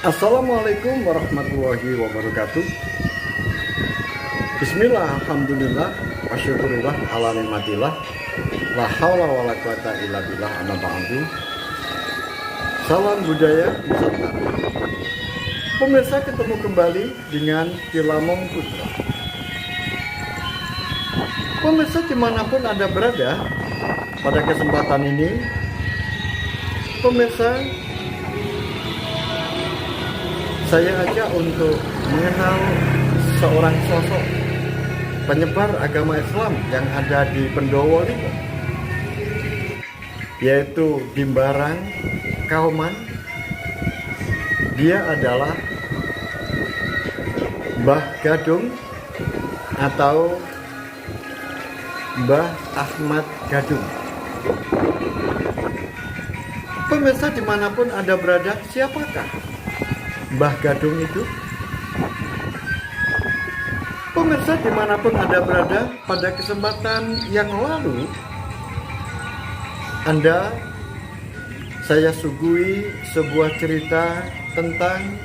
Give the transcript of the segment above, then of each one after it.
Assalamualaikum warahmatullahi wabarakatuh. Bismillah, alhamdulillah, wasyukurillah, ala nikmatillah, la haula wala quwata illa billah, amma ba'du. Salam budaya Nusantara. Pemirsa, ketemu kembali dengan Kilamong Putra. Pemirsa dimanapun Anda berada, pada kesempatan ini pemirsa, saya ajak untuk mengenal seorang sosok penyebar agama Islam yang ada di Pendowo Limo, yaitu Dimbarang Kauman. Dia adalah Mbah Gadung atau Mbah Ahmad Gadung. Pemirsa dimanapun Anda berada, siapakah Mbah Gadung itu? Pemirsa dimanapun Anda berada, pada kesempatan yang lalu saya suguhi sebuah cerita tentang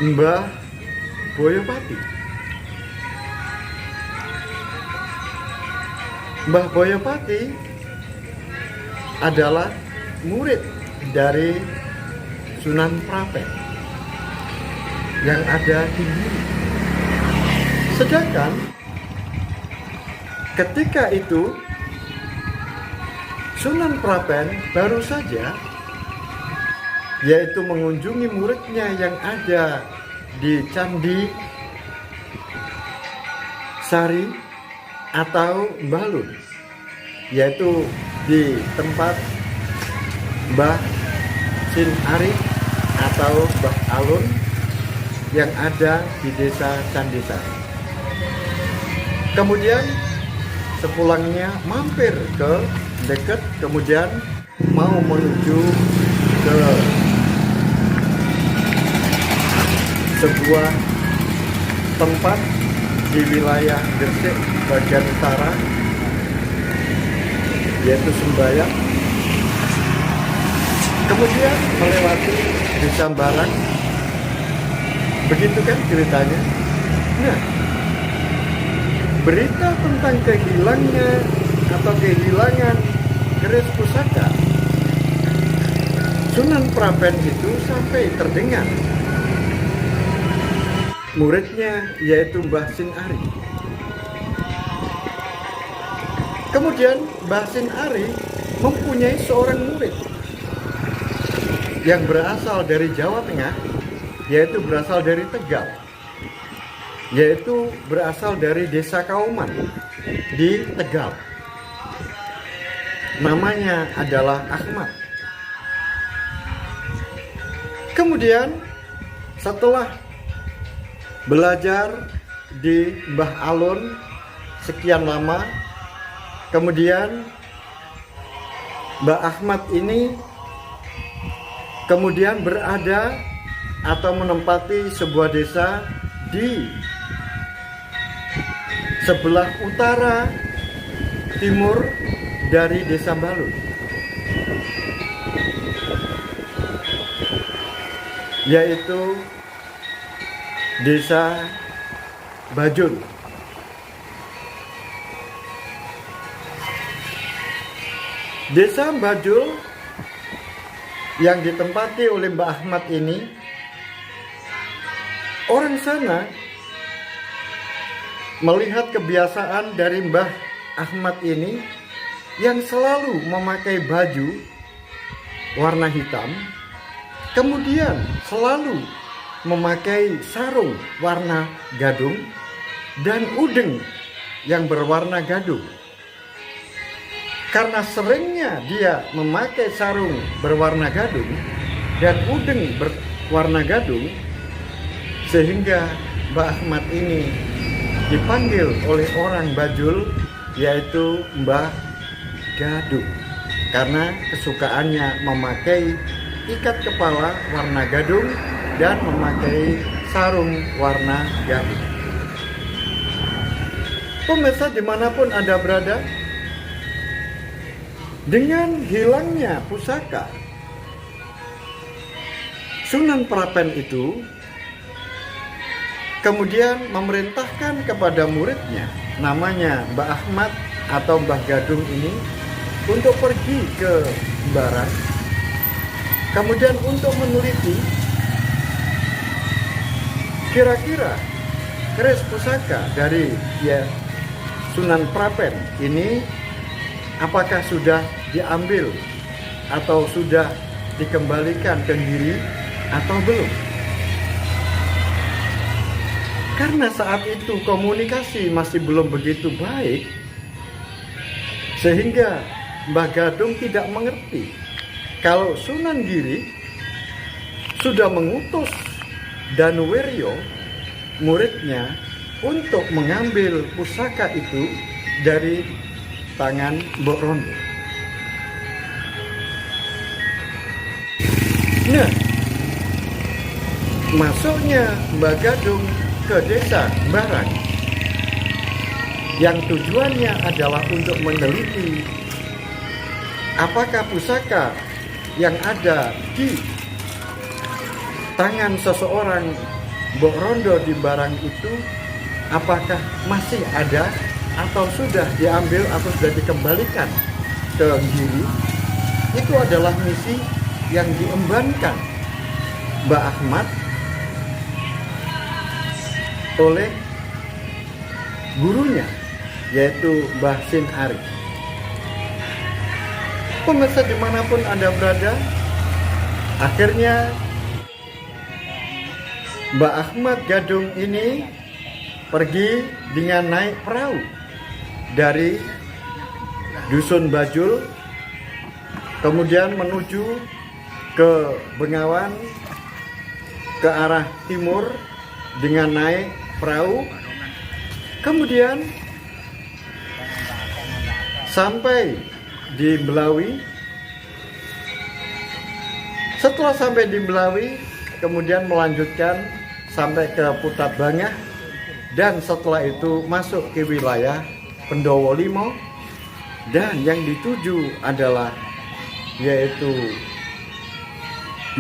Mbah Boyopati. Mbah Boyopati adalah murid dari Sunan Prapen yang ada di Giri. Sedangkan ketika itu Sunan Prapen baru saja, yaitu mengunjungi muridnya yang ada di Candi Sari atau Balun, yaitu di tempat Mbah Sin Ari atau Mbah Alun yang ada di desa Candi Sari. Kemudian sepulangnya mampir ke dekat, kemudian mau menuju ke sebuah tempat di wilayah Gresik bagian utara, yaitu Sembayang. Kemudian melewati desa Barang. Begitu kan ceritanya. Nah, berita tentang kehilangan keris pusaka Sunan Prapen itu sampai terdengar muridnya, yaitu Mbah Sin Ari. Kemudian Mbah Sin Ari mempunyai seorang murid yang berasal dari Jawa Tengah, yaitu berasal dari Tegal, yaitu berasal dari desa Kauman di Tegal. Namanya adalah Ahmad. Kemudian setelah belajar di Mbah Alun sekian lama, kemudian Mbah Ahmad ini kemudian berada atau menempati sebuah desa di sebelah utara timur dari desa Balun, yaitu desa Bajul. Desa Bajul yang ditempati oleh Mbah Ahmad ini, orang sana melihat kebiasaan dari Mbah Ahmad ini yang selalu memakai baju warna hitam, kemudian selalu memakai sarung warna gadung dan udeng yang berwarna gadung. Karena seringnya dia memakai sarung berwarna gadung dan udeng berwarna gadung, sehingga Mbah Ahmad ini dipanggil oleh orang Bajul, yaitu Mbah Gadung, karena kesukaannya memakai ikat kepala warna gadung dan memakai sarung warna gadung. Pemirsa dimanapun Anda berada, dengan hilangnya pusaka Sunan Prapen itu kemudian memerintahkan kepada muridnya, namanya Mbah Ahmad atau Mbah Gadung ini, untuk pergi ke Barang, kemudian untuk meneliti kira-kira keris pusaka dari Sunan Prapen ini apakah sudah diambil atau sudah dikembalikan ke Giri atau belum. Karena saat itu komunikasi masih belum begitu baik, sehingga Mbah Gadung tidak mengerti kalau Sunan Giri sudah mengutus Danuweryo, muridnya, untuk mengambil pusaka itu dari tangan Mbok Rondo. Nah, masuknya Mbah Gadung ke desa Barang yang tujuannya adalah untuk meneliti apakah pusaka yang ada di tangan seseorang Mbok Rondo di Barang itu apakah masih ada atau sudah diambil atau sudah dikembalikan ke Giri. Itu adalah misi yang diembankan Mbah Ahmad oleh gurunya, yaitu Mbah Sin Ari. Pemirsa dimanapun Anda berada, akhirnya Mbah Ahmad Gadung ini pergi dengan naik perahu dari Dusun Bajul, kemudian menuju ke Bengawan ke arah timur dengan naik perahu, kemudian sampai di Belawi. Setelah sampai di Belawi, kemudian melanjutkan sampai ke Putat Bangah, dan setelah itu masuk ke wilayah Pendowo Limo, dan yang dituju adalah yaitu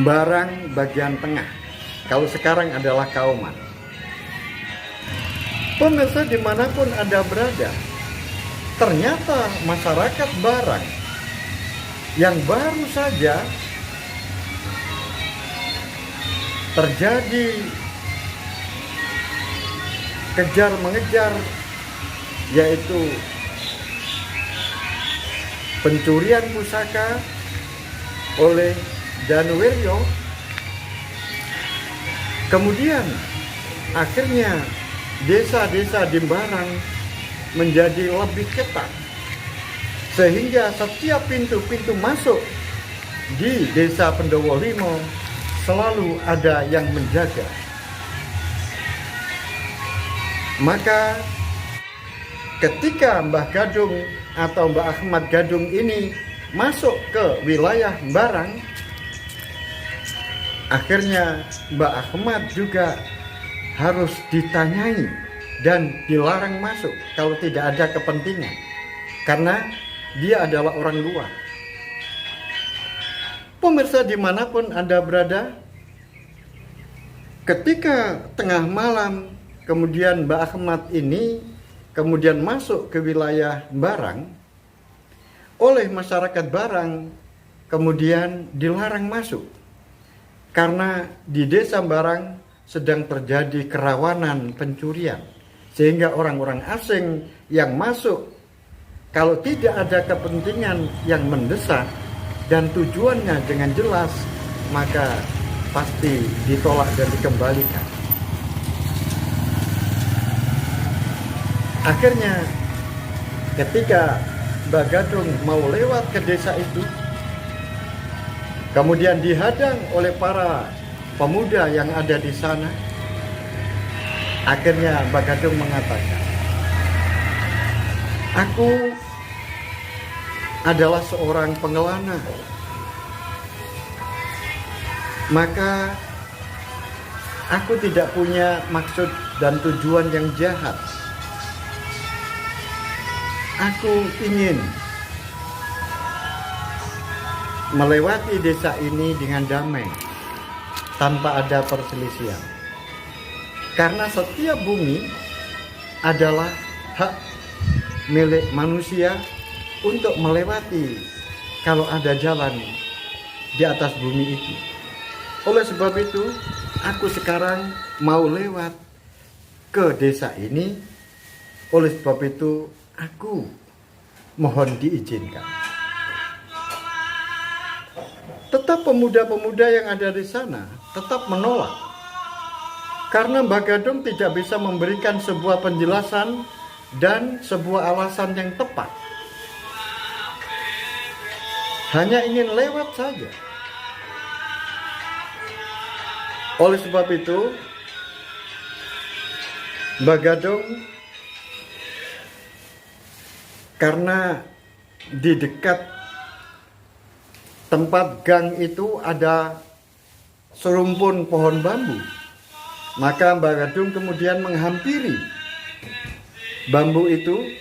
Barang bagian tengah, kalau sekarang adalah Kauman. Pemirsa dimanapun Anda berada, ternyata masyarakat Barang yang baru saja terjadi kejar mengejar, yaitu pencurian pusaka oleh Danuweryo. Kemudian akhirnya desa-desa di Barang menjadi lebih ketat, sehingga setiap pintu-pintu masuk di desa Pendowo Limo selalu ada yang menjaga. Maka ketika Mbah Gadung atau Mbah Ahmad Gadung ini masuk ke wilayah Barang, akhirnya Mbah Ahmad juga harus ditanyai dan dilarang masuk kalau tidak ada kepentingan, karena dia adalah orang luar. Pemirsa dimanapun Anda berada, ketika tengah malam kemudian Mbah Ahmad ini kemudian masuk ke wilayah Barang, oleh masyarakat Barang kemudian dilarang masuk, karena di desa Barang sedang terjadi kerawanan pencurian, sehingga orang-orang asing yang masuk kalau tidak ada kepentingan yang mendesak dan tujuannya dengan jelas, maka pasti ditolak dan dikembalikan. Akhirnya ketika Mbah Gadung mau lewat ke desa itu, kemudian dihadang oleh para pemuda yang ada di sana. Akhirnya Mbah Gadung mengatakan, "Aku adalah seorang pengelana, maka aku tidak punya maksud dan tujuan yang jahat. Aku ingin melewati desa ini dengan damai. tanpa ada perselisihan. Karena setiap bumi adalah hak milik manusia untuk melewati kalau ada jalan di atas bumi itu. Oleh sebab itu, aku sekarang mau lewat ke desa ini. Oleh sebab itu, aku mohon diizinkan. Tetap pemuda-pemuda yang ada di sana tetap menolak. Karena Mbah Gadung tidak bisa memberikan sebuah penjelasan dan sebuah alasan yang tepat. Hanya ingin lewat saja. Oleh sebab itu, Mbah Gadung karena di dekat tempat gang itu ada serumpun pohon bambu, maka Mbah Gadung kemudian menghampiri bambu itu,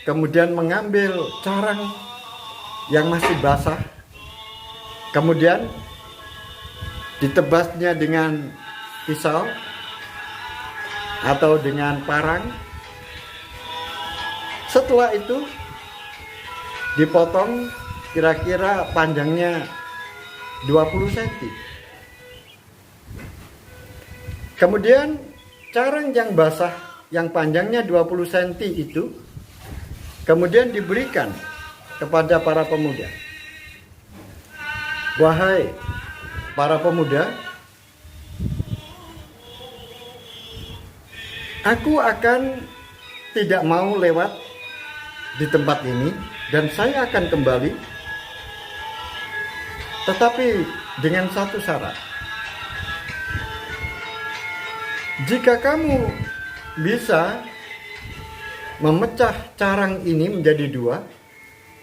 kemudian mengambil carang yang masih basah, kemudian ditebasnya dengan pisau atau dengan parang. Setelah itu dipotong kira-kira panjangnya 20 cm. Kemudian carang yang basah yang panjangnya 20 cm itu kemudian diberikan kepada para pemuda. Wahai para pemuda, aku akan tidak mau lewat di tempat ini dan saya akan kembali, tetapi dengan satu syarat. Jika kamu bisa memecah carang ini menjadi dua,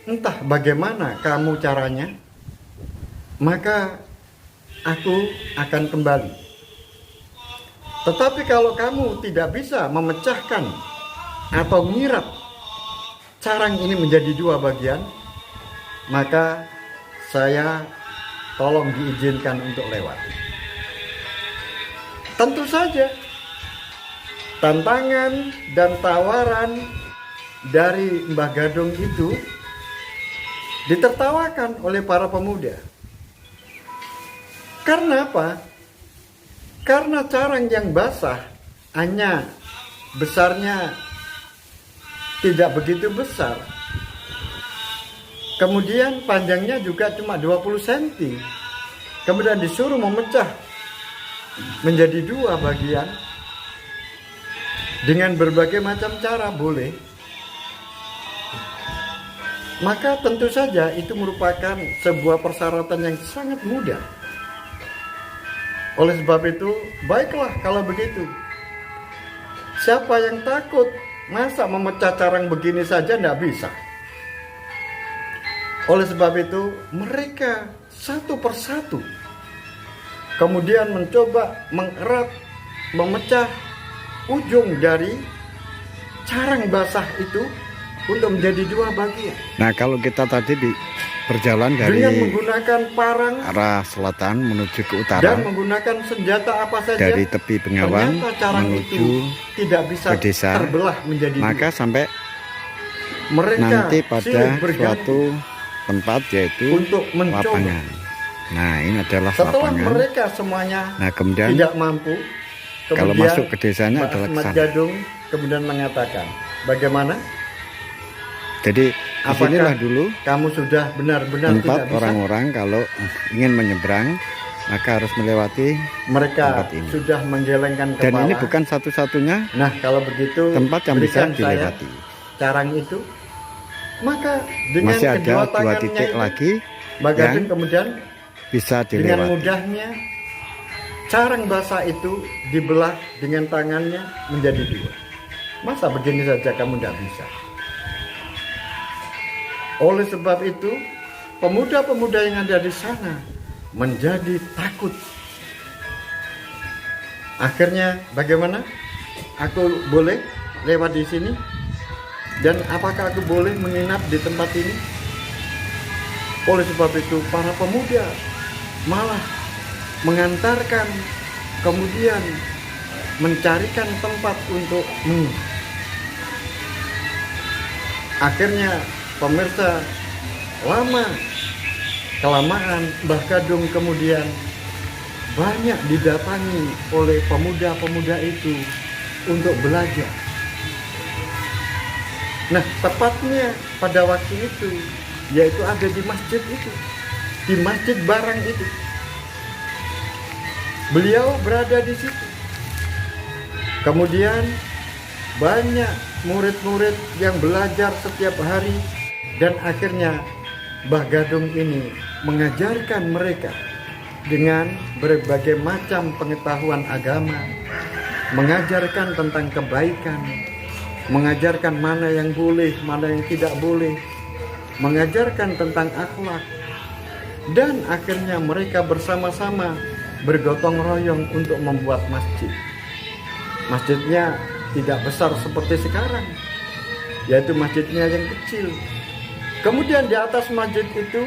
entah bagaimana kamu caranya, maka aku akan kembali. Tetapi kalau kamu tidak bisa memecahkan atau menyirat carang ini menjadi dua bagian, maka saya tolong diizinkan untuk lewat. Tentu saja tantangan dan tawaran dari Mbah Gadung itu ditertawakan oleh para pemuda. Karena apa? Karena carang yang basah hanya besarnya tidak begitu besar. Kemudian panjangnya juga cuma 20 cm. Kemudian disuruh memecah menjadi dua bagian dengan berbagai macam cara boleh. Maka tentu saja itu merupakan sebuah persyaratan yang sangat mudah. Oleh sebab itu, baiklah kalau begitu. Siapa yang takut? Masa memecah carang begini saja tidak bisa? Oleh sebab itu, mereka satu persatu kemudian mencoba mengerat, memecah ujung dari carang basah itu untuk menjadi dua bagian. Nah, kalau kita tadi berjalan dari dengan menggunakan parang arah selatan menuju ke utara dan menggunakan senjata apa saja, dari tepi Bengawan menuju tidak bisa ke desa, terbelah menjadi maka dua. sampai Mereka nanti pada suatu tempat yaitu untuk mencoba. lapangan. Nah, ini adalah Setelah lapangan. mereka semuanya Nah, kemudian tidak mampu, kalau masuk ke desanya adalah ke Mbah sana. Gadung kemudian mengatakan, bagaimana? Jadi disinilah dulu Kamu sudah benar-benar tempat tidak bisa? orang-orang kalau ingin menyeberang maka harus melewati Mereka tempat ini. sudah menggelengkan kepala. Dan ini bukan satu-satunya Nah, kalau begitu tempat yang bisa berikan saya dilewati. carang itu. Maka dengan Masih kedua ada dua tangannya titik itu, lagi Mbah Gadung yang kemudian bisa dengan dilewati. mudahnya carang basah itu dibelah dengan tangannya menjadi dua. Masa begini saja kamu tidak bisa? Oleh sebab itu, pemuda-pemuda yang ada di sana menjadi takut. Akhirnya bagaimana? Aku boleh lewat di sini? Dan apakah aku boleh menginap di tempat ini? Oleh sebab itu, para pemuda malah mengantarkan, kemudian mencarikan tempat untuk akhirnya pemirsa, lama kelamaan Mbah Gadung kemudian banyak didatangi oleh pemuda-pemuda itu untuk belajar. Nah, tepatnya pada waktu itu, yaitu ada di masjid itu, di Masjid Barang itu. Beliau berada di situ. Kemudian banyak murid-murid yang belajar setiap hari, dan akhirnya Mbah Gadung ini mengajarkan mereka dengan berbagai macam pengetahuan agama, mengajarkan tentang kebaikan, mengajarkan mana yang boleh, mana yang tidak boleh, mengajarkan tentang akhlak, dan akhirnya mereka bersama-sama bergotong royong untuk membuat masjid. Masjidnya tidak besar seperti sekarang, yaitu masjidnya yang kecil. Kemudian di atas masjid itu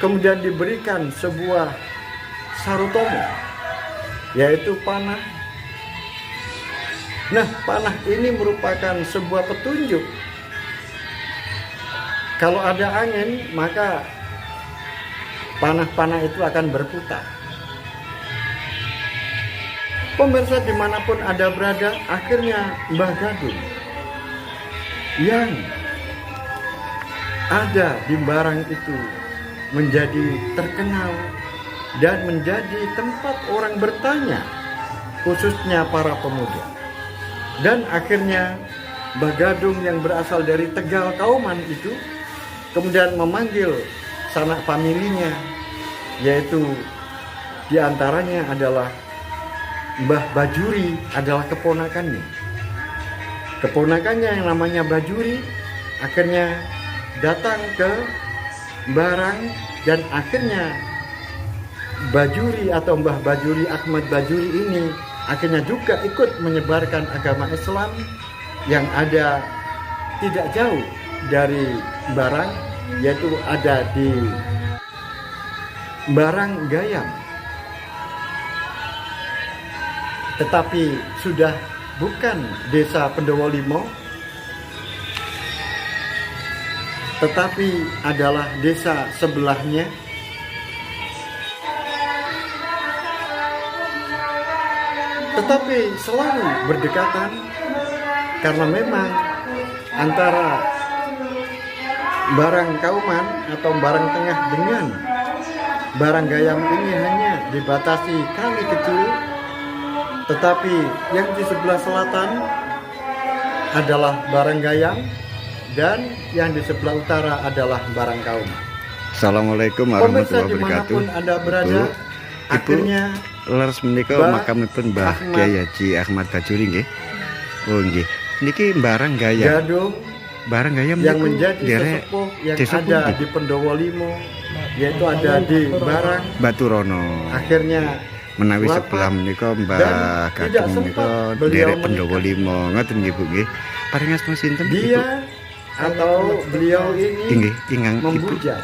kemudian diberikan sebuah sarutomo, yaitu panah. Nah, panah ini merupakan sebuah petunjuk. Kalau ada angin, maka panah-panah itu akan berputar. Pemirsa dimanapun Anda berada, akhirnya Mbah Gadung yang ada di Barang itu menjadi terkenal dan menjadi tempat orang bertanya, khususnya para pemuda. Dan akhirnya Mbah Gadung yang berasal dari Tegal Kauman itu kemudian memanggil sanak familinya, yaitu diantaranya adalah Mbah Bajuri, adalah keponakannya. Keponakannya yang namanya Bajuri akhirnya datang ke Barang, dan akhirnya Bajuri atau Mbah Bajuri, Ahmad Bajuri ini akhirnya juga ikut menyebarkan agama Islam yang ada tidak jauh dari Barang, yaitu ada di Barang Gayam. Tetapi sudah bukan desa Pendowo Limo, tetapi adalah desa sebelahnya. Tetapi selalu berdekatan, karena memang antara Barang Kauman atau Barang Tengah dengan Barang Gayam ini hanya dibatasi kali kecil. Tetapi yang di sebelah selatan adalah Barang Gayam, dan yang di sebelah utara adalah Barang Kauman. Assalamualaikum warahmatullahi wabarakatuh. Dimanapun Anda berada, akhirnya leres menika makamipun Mbah Kyai Haji Ahmad Bajuri nggih. Oh nggih. Niki Barang Gayam. Gadung Barang Gayam yang menjadi sesepuh yang ada di Pendowo Limo, yaitu ada di Barang Baturono. Akhirnya menawi sebelah menika Mbah Gadung menika derek Pendowo Limo, ngoten nggih Bu nggih. Paring asma sinten dia atau beliau ini ingang membujak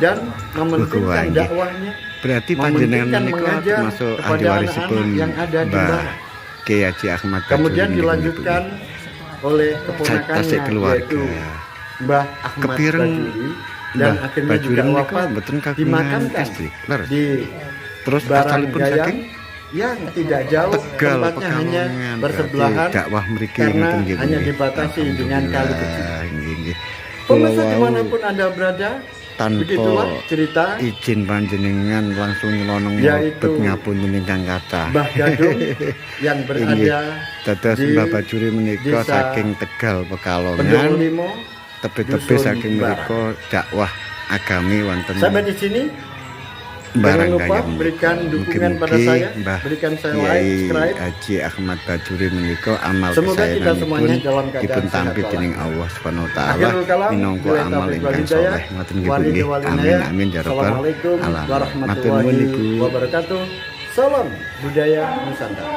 dan mementingkan dakwahnya. Berarti panjenengan menika termasuk ahli warisipun yang ada di Barang. Kyai Haji Ahmad Bajuri. Kemudian dilanjutkan oleh keponakannya, yaitu Mbah Ahmad Bajuri, dan akhirnya juga wafat dimakamkan di terus Barang Gayam yang tidak jauh, Tegal, tempatnya hanya bersebelahan karena hanya dibatasi dengan kali kecil. Pemirsa dimanapun Anda berada, begitulah cerita izin panjenengan langsung nyelonong yaitu nyapun ingkang kathah Mbah Gadung yang berada dados Mbah Bajuri menika saking Tegal Pekalongan, tepi-tepi saking menika dakwah agami wonten. Sampai di sini Barang jangan lupa Gayam. berikan dukungan pada saya, berikan saya like, subscribe. Haji Ahmad Bajuri menika amal Semoga kita semuanya kesayanganipun dalam keadaan dipun tampi sehat dening Allah Subhanahu wa taala Akhirul kalam, minangka bila amal taufiq wal ingkang hidayah, saleh. Ngoten nggih Bu wali nggih. wal Amin inayah. amin ya rabbal Assalamualaikum alamin. Matur nuwun warahmatullahi Ibu. wabarakatuh. Salam budaya Nusantara.